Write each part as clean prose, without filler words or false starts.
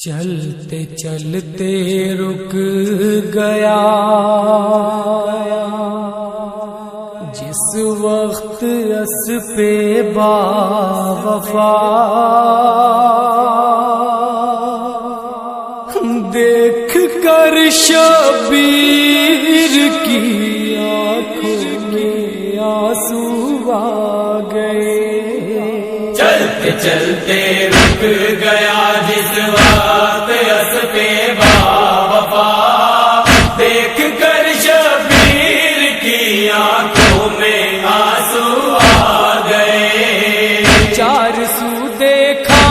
چلتے چلتے رک گیا جس وقت اسپِ باوفا، دیکھ کر شبیر کی آنکھوں میں آنسو آ گئے۔ چلتے چلتے رک گیا جس وقت اسپِ باوفا، دیکھ کر شبیر کی آنکھوں میں آنسو آ گئے۔ چار سو دیکھا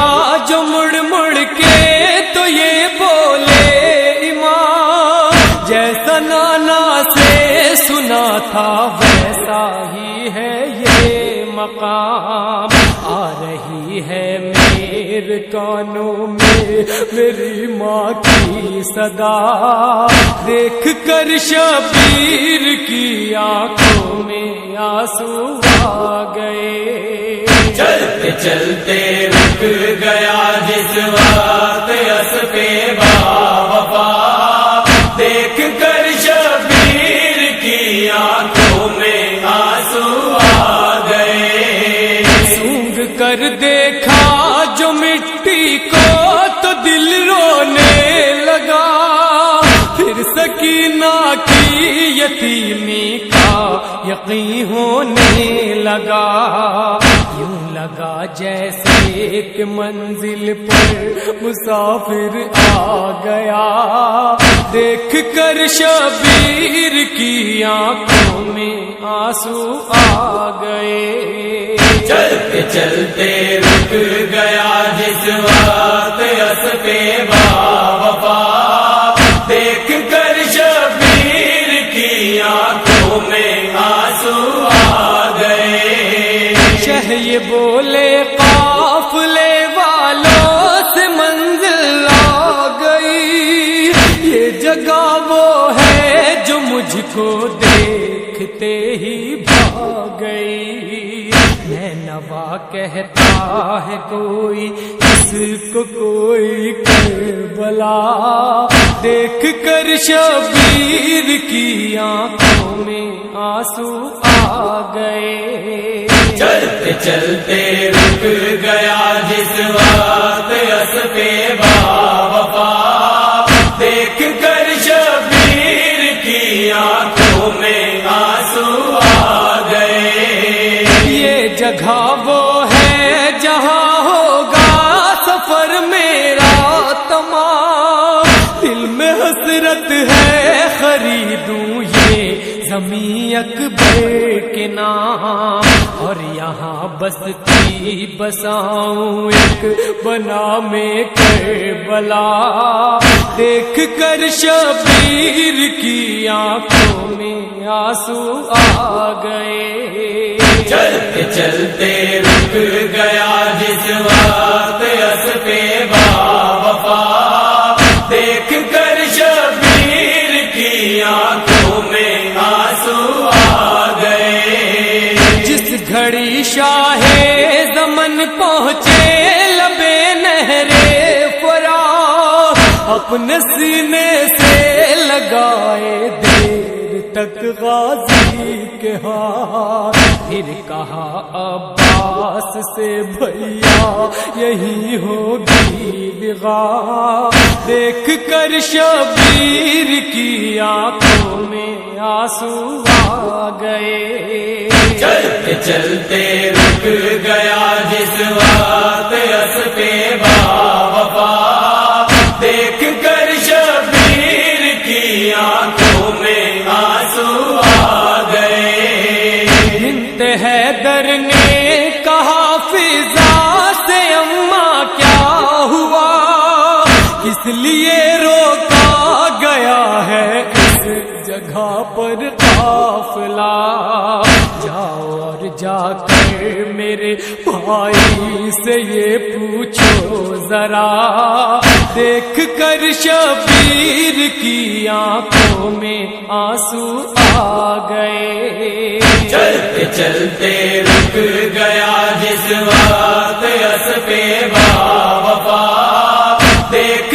جو مڑ مڑ کے تو یہ بولے امام، جیسا نانا سے سنا تھا ویسا ہی ہے یہ مقام۔ آ رہی ہے میرے کانوں میں میری ماں کی صدا، دیکھ کر شبیر کی آنکھوں میں آنسو آ گئے۔ چلتے چلتے رک گیا جس وقت اسپِ باوفا، دیکھ کر شبیر کی آنکھوں میں آنسو آ گئے۔ سونگ کر دیکھا جو مٹی کو تو دل رونے لگا، پھر سکینہ کی یتیمی کا یقین ہونے لگا۔ یوں لگا جیسے ایک منزل پر مسافر آ گیا، دیکھ کر شبیر کی آنکھوں میں آنسو آ گئے۔ چلتے چلتے رک گیا جس وقت اسپِ باوفا، دیکھ کر شبیر کی آنکھوں میں آنسو آ گئے۔ شہ یہ بولے قافلے والوں سے منزل آ گئی، یہ جگہ وہ ہے جو مجھ کو دیکھتے ہی بھاگ گئی۔ نوا کہتا ہے کوئی اس کو کوئی کربلا، دیکھ کر شبیر کی آنکھوں میں آنسو آ گئے۔ چلتے چلتے رک گیا جس وقت اسپِ باوفا، دیکھ کر شبیر کی آنکھوں میں آنسو آ گئے۔ یہ جگہ وہ ہے جہاں ہوگا سفر میرا تمام، دل میں حسرت ہے خریدوں یہ زمین اکبر کے نام، اور یہاں بستی بساؤں ایک بنا میں کربلا، دیکھ کر شبیر کی آنکھوں میں آنسو آ گئے۔ چلتے چلتے رک گیا جس وقت اسپِ باوفا، دیکھ کر شبیر کی آنکھوں میں آنسو آ گئے۔ جس گھڑی شاہ زمن پہنچے لبے نہر فرات، اپنے سینے سے لگائے دیر تک غازی کے ہاتھ، پھر کہا عباس سے بھیا یہی ہوگی بغا، دیکھ کر شبیر کی آنکھوں میں آنسو آ گئے۔ چلتے چلتے رک گیا جس وقت اسپِ باوفا، دیکھ کر شبیر کی آنکھوں میں آنسو آ گئے۔ بنت حیدر نے کہا فضا سے اماں کیا ہوا، کس لیے روکا گیا ہے اس جگہ پر قافلہ، جاؤ اور جا کر میرے بھائی سے یہ پوچھو ذرا، دیکھ کر شبیر کی آنکھوں میں آنسو آ گئے۔ چلتے چلتے رک گیا جس وقت اسپِ باوفا، دیکھ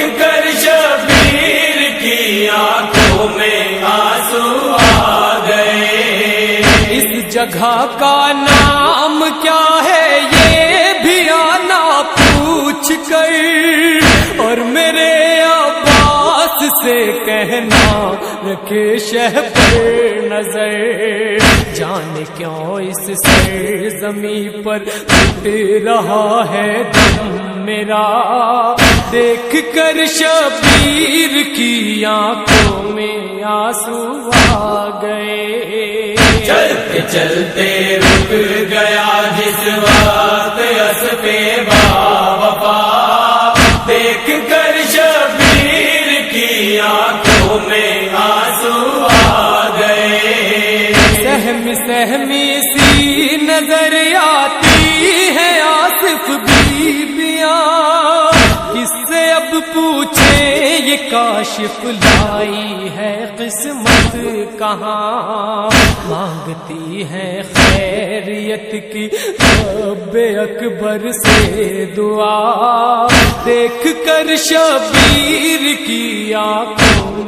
رکھے شہ پر نظر، جانے کیوں اس سرزمین پر اٹھ رہا ہے دم میرا، دیکھ کر شبیر کی آنکھوں میں آنسو آ گئے۔ چلتے چلتے رک گیا جس وقت اسپِ باوفا، دیکھ کر شبیر کی آنکھوں میں آنسو آ گئے۔ سہمی سہمی سی نظر آتی ہے آصف بیویاں، کس سے اب پوچھے یہ کاشف لائی ہے قسمت کہاں، مانگتی ہے خیریت کی رب اکبر سے دعا، دیکھ کر شبیر کی آنکھوں میں